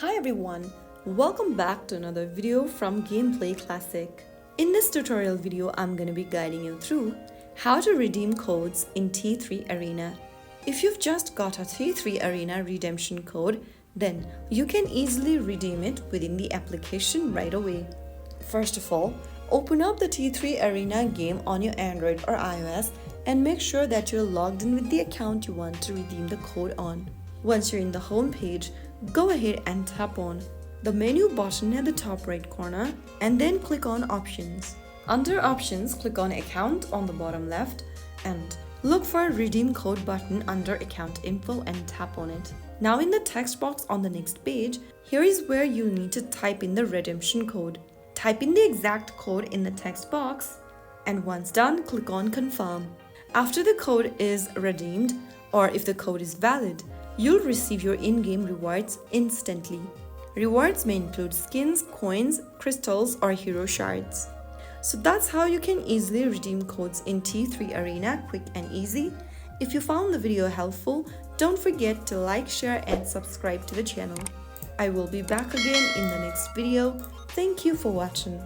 Hi everyone, welcome back to another video from Gameplay Classic. In this tutorial video, I'm going to be guiding you through how to redeem codes in T3 Arena. If you've just got a T3 Arena redemption code, then you can easily redeem it within the application right away. First of all, open up the T3 Arena game on your Android or iOS and make sure that you're logged in with the account you want to redeem the code on. Once you're in the home page, go ahead and tap on the menu button at the top right corner and then click on Options. Under Options, click on Account on the bottom left and look for Redeem Code button under Account Info and tap on it. Now in the text box on the next page, here is where you need to type in the redemption code. Type in the exact code in the text box and once done, click on Confirm. After the code is redeemed or if the code is valid, you'll receive your in-game rewards instantly. Rewards may include skins, coins, crystals, or hero shards. So that's how you can easily redeem codes in T3 Arena, quick and easy. If you found the video helpful, don't forget to like, share, and subscribe to the channel. I will be back again in the next video. Thank you for watching.